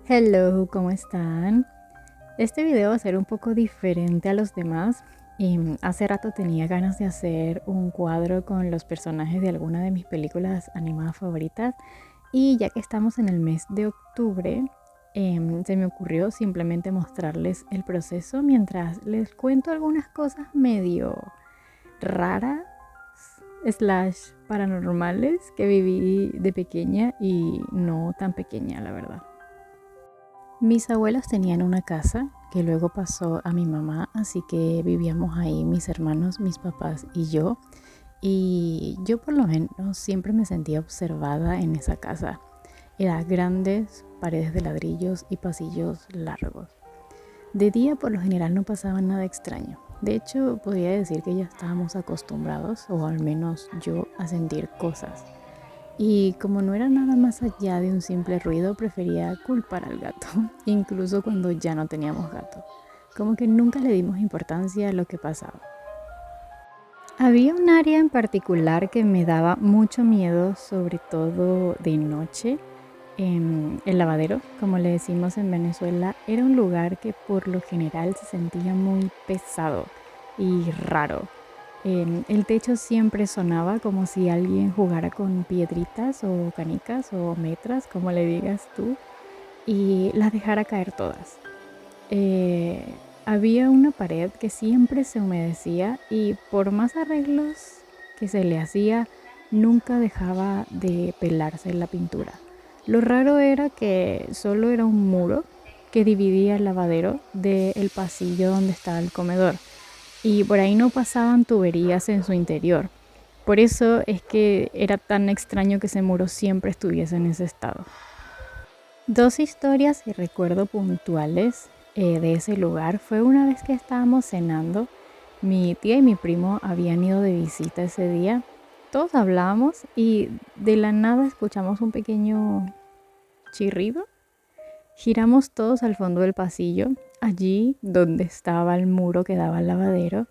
Hello, ¿cómo están? Este video va a ser un poco diferente a los demás. Hace rato tenía ganas de hacer un cuadro con los personajes de alguna de mis películas animadas favoritas. Y ya que estamos en el mes de octubre, se me ocurrió simplemente mostrarles el proceso mientras les cuento algunas cosas medio raras, slash paranormales que viví de pequeña y no tan pequeña, la verdad. Mis abuelos tenían una casa que luego pasó a mi mamá, así que vivíamos ahí mis hermanos, mis papás y yo. Y yo por lo menos siempre me sentía observada en esa casa. Eran grandes paredes de ladrillos y pasillos largos. De día por lo general no pasaba nada extraño. De hecho, podría decir que ya estábamos acostumbrados, o al menos yo, a sentir cosas. Y como no era nada más allá de un simple ruido, prefería culpar al gato, incluso cuando ya no teníamos gato. Como que nunca le dimos importancia a lo que pasaba. Había un área en particular que me daba mucho miedo, sobre todo de noche. El lavadero, como le decimos en Venezuela, era un lugar que por lo general se sentía muy pesado y raro. El techo siempre sonaba como si alguien jugara con piedritas o canicas o metras, como le digas tú, y las dejara caer todas. Había una pared que siempre se humedecía y por más arreglos que se le hacía, nunca dejaba de pelarse la pintura. Lo raro era que solo era un muro que dividía el lavadero del pasillo donde estaba el comedor y por ahí no pasaban tuberías en su interior. Por eso es que era tan extraño que ese muro siempre estuviese en ese estado. Dos historias y recuerdo puntuales de ese lugar fue una vez que estábamos cenando. Mi tía y mi primo habían ido de visita ese día. Todos hablábamos y de la nada escuchamos un pequeño chirrido. Giramos todos al fondo del pasillo, allí donde estaba el muro que daba al lavadero.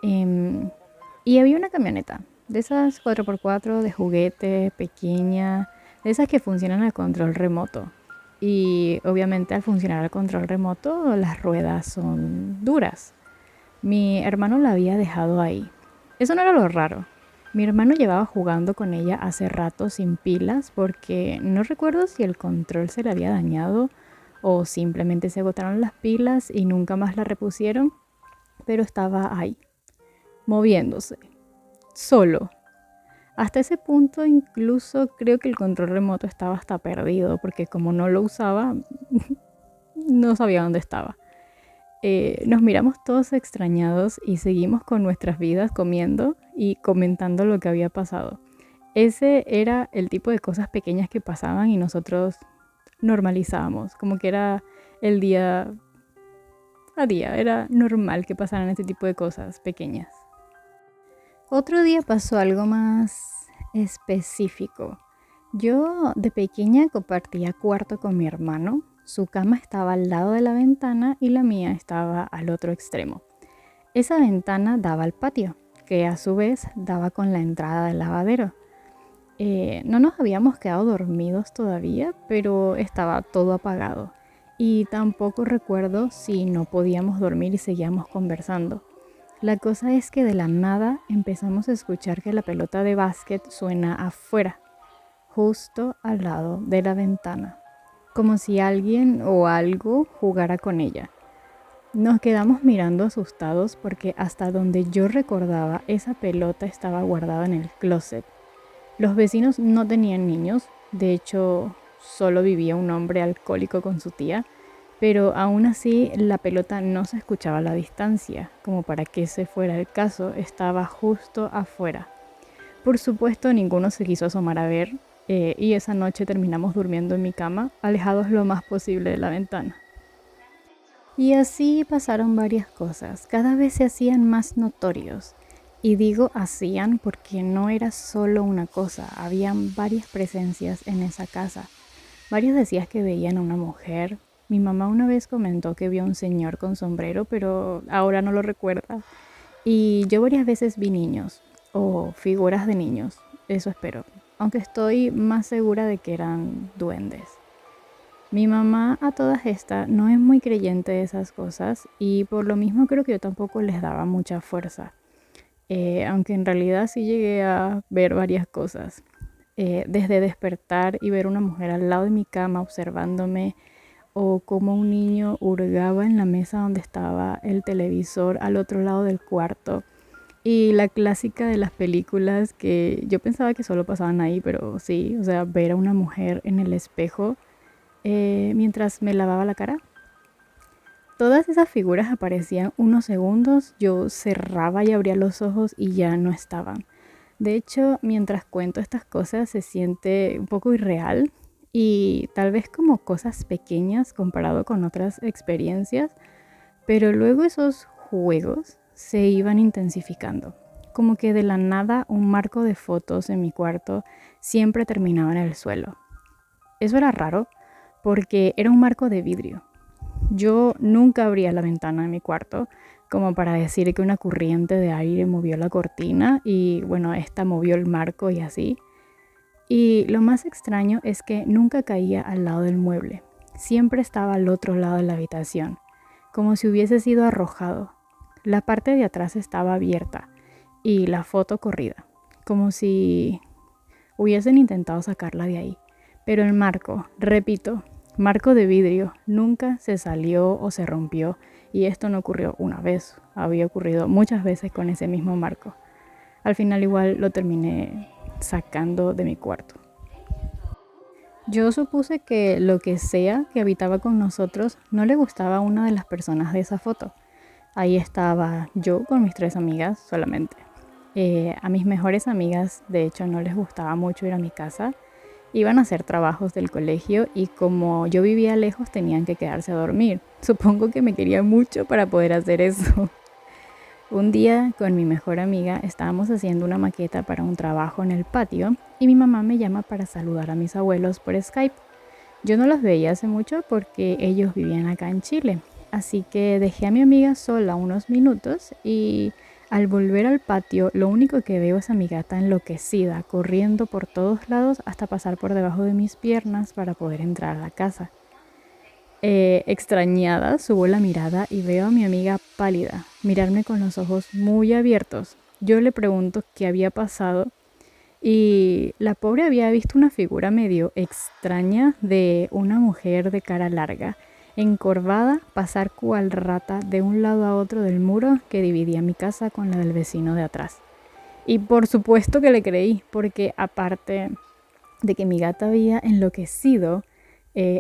Em, y había una camioneta, de esas 4x4 de juguete, pequeña, de esas que funcionan a control remoto. Y obviamente al funcionar al control remoto las ruedas son duras. Mi hermano la había dejado ahí. Eso no era lo raro. Mi hermano llevaba jugando con ella hace rato sin pilas porque no recuerdo si el control se le había dañado o simplemente se agotaron las pilas y nunca más la repusieron, pero estaba ahí moviéndose, solo. Hasta ese punto incluso creo que el control remoto estaba hasta perdido, porque como no lo usaba, no sabía dónde estaba. Nos miramos todos extrañados y seguimos con nuestras vidas comiendo y comentando lo que había pasado. Ese era el tipo de cosas pequeñas que pasaban y nosotros normalizábamos, como que era el día a día, era normal que pasaran este tipo de cosas pequeñas. Otro día pasó algo más específico. Yo de pequeña compartía cuarto con mi hermano. Su cama estaba al lado de la ventana y la mía estaba al otro extremo. Esa ventana daba al patio, que a su vez daba con la entrada del lavadero. No nos habíamos quedado dormidos todavía, pero estaba todo apagado. Y tampoco recuerdo si no podíamos dormir y seguíamos conversando. La cosa es que de la nada empezamos a escuchar que la pelota de básquet suena afuera, justo al lado de la ventana, como si alguien o algo jugara con ella. Nos quedamos mirando asustados porque hasta donde yo recordaba esa pelota estaba guardada en el closet. Los vecinos no tenían niños, de hecho solo vivía un hombre alcohólico con su tía, pero aún así la pelota no se escuchaba a la distancia, como para que ese fuera el caso, estaba justo afuera. Por supuesto, ninguno se quiso asomar a ver, y esa noche terminamos durmiendo en mi cama, alejados lo más posible de la ventana. Y así pasaron varias cosas, cada vez se hacían más notorios. Y digo hacían porque no era solo una cosa, habían varias presencias en esa casa. Varios decían que veían a una mujer. Mi mamá una vez comentó que vio a un señor con sombrero, pero ahora no lo recuerda. Y yo varias veces vi niños, o figuras de niños, eso espero. Aunque estoy más segura de que eran duendes. Mi mamá a todas estas no es muy creyente de esas cosas y por lo mismo creo que yo tampoco les daba mucha fuerza. Aunque en realidad sí llegué a ver varias cosas. Desde despertar y ver una mujer al lado de mi cama observándome, o como un niño hurgaba en la mesa donde estaba el televisor al otro lado del cuarto. Y la clásica de las películas que yo pensaba que solo pasaban ahí, pero sí, o sea, ver a una mujer en el espejo mientras me lavaba la cara. Todas esas figuras aparecían unos segundos, yo cerraba y abría los ojos y ya no estaban. De hecho, mientras cuento estas cosas se siente un poco irreal y tal vez como cosas pequeñas comparado con otras experiencias, pero luego esos juegos se iban intensificando. Como que de la nada un marco de fotos en mi cuarto siempre terminaba en el suelo. Eso era raro porque era un marco de vidrio. Yo nunca abría la ventana de mi cuarto como para decir que una corriente de aire movió la cortina y bueno, esta movió el marco y así. Y lo más extraño es que nunca caía al lado del mueble. Siempre estaba al otro lado de la habitación, como si hubiese sido arrojado. La parte de atrás estaba abierta y la foto corrida, como si hubiesen intentado sacarla de ahí. Pero el marco, repito, marco de vidrio, nunca se salió o se rompió. Y esto no ocurrió una vez, había ocurrido muchas veces con ese mismo marco. Al final igual lo terminé sacando de mi cuarto. Yo supuse que lo que sea que habitaba con nosotros no le gustaba a una de las personas de esa foto. Ahí estaba yo con mis 3 amigas solamente. A mis mejores amigas, de hecho, no les gustaba mucho ir a mi casa. Iban a hacer trabajos del colegio y como yo vivía lejos tenían que quedarse a dormir. Supongo que me quería mucho para poder hacer eso. Un día con mi mejor amiga estábamos haciendo una maqueta para un trabajo en el patio y mi mamá me llama para saludar a mis abuelos por Skype. Yo no los veía hace mucho porque ellos vivían acá en Chile, así que dejé a mi amiga sola unos minutos y al volver al patio lo único que veo es a mi gata enloquecida, corriendo por todos lados hasta pasar por debajo de mis piernas para poder entrar a la casa. Extrañada, subo la mirada y veo a mi amiga pálida, mirarme con los ojos muy abiertos. Yo le pregunto qué había pasado y la pobre había visto una figura medio extraña de una mujer de cara larga, encorvada, pasar cual rata de un lado a otro del muro que dividía mi casa con la del vecino de atrás. Y por supuesto que le creí, porque aparte de que mi gata había enloquecido,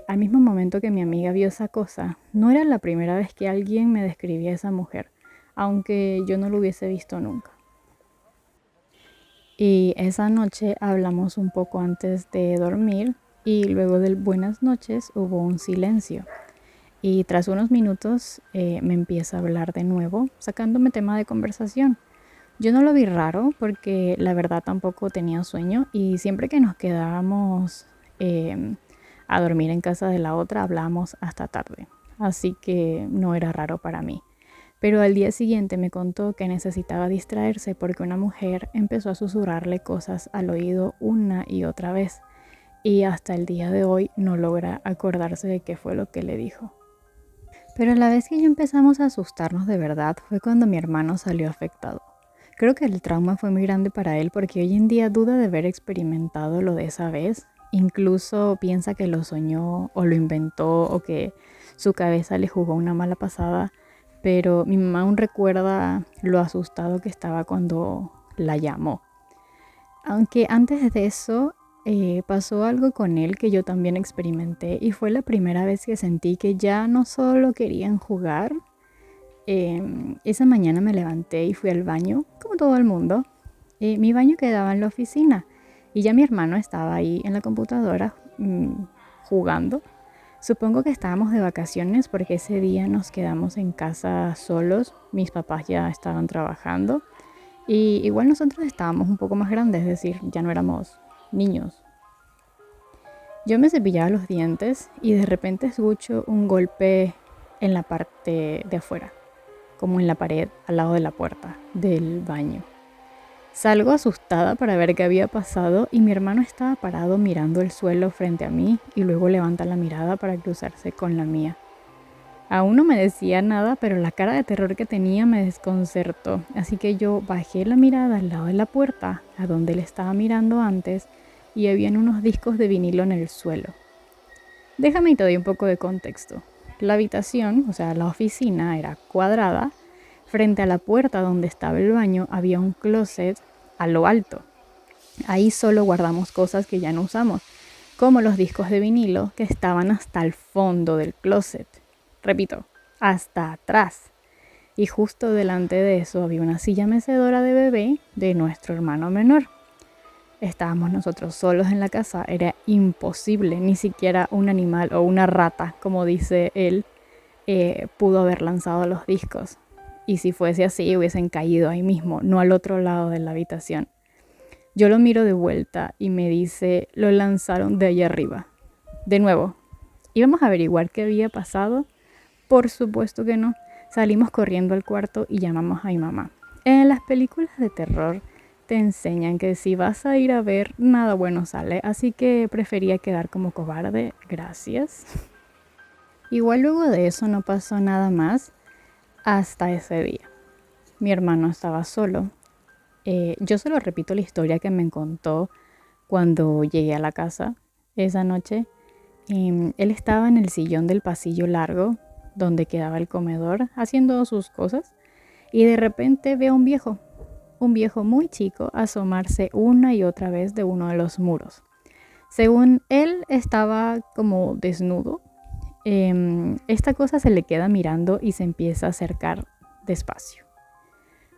al mismo momento que mi amiga vio esa cosa, no era la primera vez que alguien me describía a esa mujer, aunque yo no lo hubiese visto nunca. Y esa noche hablamos un poco antes de dormir y luego del buenas noches hubo un silencio. Y tras unos minutos me empieza a hablar de nuevo, sacándome tema de conversación. Yo no lo vi raro porque la verdad tampoco tenía sueño y siempre que nos quedábamos a dormir en casa de la otra hablábamos hasta tarde. Así que no era raro para mí. Pero al día siguiente me contó que necesitaba distraerse porque una mujer empezó a susurrarle cosas al oído una y otra vez. Y hasta el día de hoy no logra acordarse de qué fue lo que le dijo. Pero la vez que ya empezamos a asustarnos de verdad fue cuando mi hermano salió afectado. Creo que el trauma fue muy grande para él porque hoy en día duda de haber experimentado lo de esa vez. Incluso piensa que lo soñó o lo inventó o que su cabeza le jugó una mala pasada. Pero mi mamá aún recuerda lo asustado que estaba cuando la llamó. Aunque antes de eso pasó algo con él que yo también experimenté y fue la primera vez que sentí que ya no solo querían jugar. Esa mañana me levanté y fui al baño, como todo el mundo. Mi baño quedaba en la oficina y ya mi hermano estaba ahí en la computadora jugando. Supongo que estábamos de vacaciones porque ese día nos quedamos en casa solos. Mis papás ya estaban trabajando y igual nosotros estábamos un poco más grandes, es decir, ya no éramos niños. Yo me cepillaba los dientes y de repente escucho un golpe en la parte de afuera, como en la pared al lado de la puerta del baño. Salgo asustada para ver qué había pasado y mi hermano estaba parado mirando el suelo frente a mí y luego levanta la mirada para cruzarse con la mía. Aún no me decía nada, pero la cara de terror que tenía me desconcertó, así que yo bajé la mirada al lado de la puerta, a donde él estaba mirando antes, y habían unos discos de vinilo en el suelo. Déjame y te doy un poco de contexto. La habitación, o sea, la oficina, era cuadrada. Frente a la puerta donde estaba el baño había un closet a lo alto. Ahí solo guardamos cosas que ya no usamos, como los discos de vinilo que estaban hasta el fondo del closet. Repito, hasta atrás. Y justo delante de eso había una silla mecedora de bebé de nuestro hermano menor. Estábamos nosotros solos en la casa, era imposible, ni siquiera un animal o una rata, como dice él, pudo haber lanzado los discos. Y si fuese así, hubiesen caído ahí mismo, no al otro lado de la habitación. Yo lo miro de vuelta y me dice, lo lanzaron de allá arriba. De nuevo, ¿íbamos a averiguar qué había pasado? Por supuesto que no. Salimos corriendo al cuarto y llamamos a mi mamá. En las películas de terror te enseñan que si vas a ir a ver, nada bueno sale, así que prefería quedar como cobarde. Gracias. Igual luego de eso no pasó nada más hasta ese día. Mi hermano estaba solo. Yo solo repito la historia que me contó cuando llegué a la casa esa noche. Él estaba en el sillón del pasillo largo donde quedaba el comedor haciendo sus cosas y de repente ve a un viejo muy chico asomarse una y otra vez de uno de los muros. Según él estaba como desnudo. Esta cosa se le queda mirando y se empieza a acercar despacio.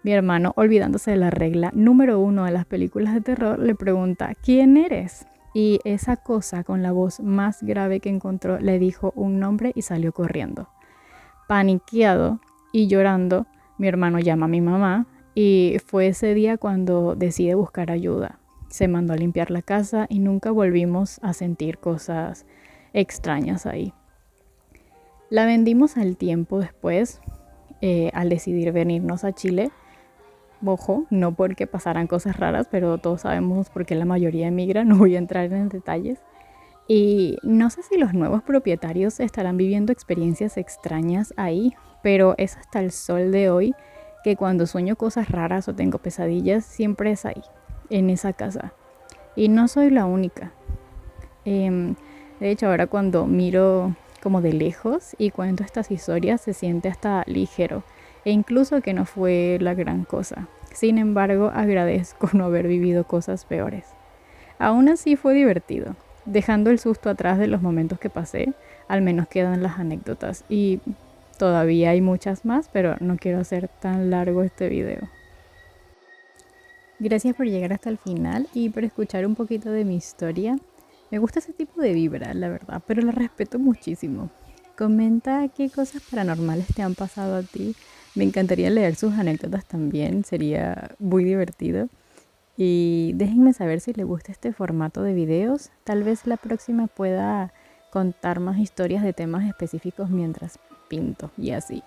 Mi hermano, olvidándose de la regla número 1 de las películas de terror, le pregunta, ¿quién eres? Y esa cosa, con la voz más grave que encontró, le dijo un nombre y salió corriendo. Paniqueado y llorando, mi hermano llama a mi mamá y fue ese día cuando decide buscar ayuda. Se mandó a limpiar la casa y nunca volvimos a sentir cosas extrañas ahí. La vendimos al tiempo después, al decidir venirnos a Chile. Ojo, no porque pasaran cosas raras, pero todos sabemos por qué la mayoría emigra, no voy a entrar en detalles. Y no sé si los nuevos propietarios estarán viviendo experiencias extrañas ahí, pero es hasta el sol de hoy que cuando sueño cosas raras o tengo pesadillas, siempre es ahí, en esa casa. Y no soy la única. De hecho, ahora cuando miro como de lejos y cuento estas historias, se siente hasta ligero e incluso que no fue la gran cosa. Sin embargo, agradezco no haber vivido cosas peores. Aún así fue divertido. Dejando el susto atrás de los momentos que pasé, al menos quedan las anécdotas y todavía hay muchas más, pero no quiero hacer tan largo este video. Gracias por llegar hasta el final y por escuchar un poquito de mi historia. Me gusta ese tipo de vibra, la verdad, pero la respeto muchísimo. Comenta qué cosas paranormales te han pasado a ti. Me encantaría leer sus anécdotas también, sería muy divertido. Y déjenme saber si les gusta este formato de videos. Tal vez la próxima pueda contar más historias de temas específicos mientras pinto y así.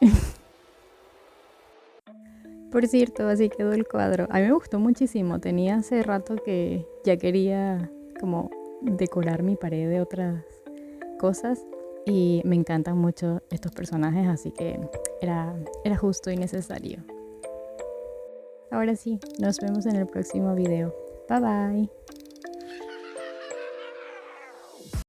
Por cierto, así quedó el cuadro. A mí me gustó muchísimo. Tenía hace rato que ya quería como decorar mi pared de otras cosas y me encantan mucho estos personajes, así que era justo y necesario. Ahora sí, nos vemos en el próximo video. Bye bye.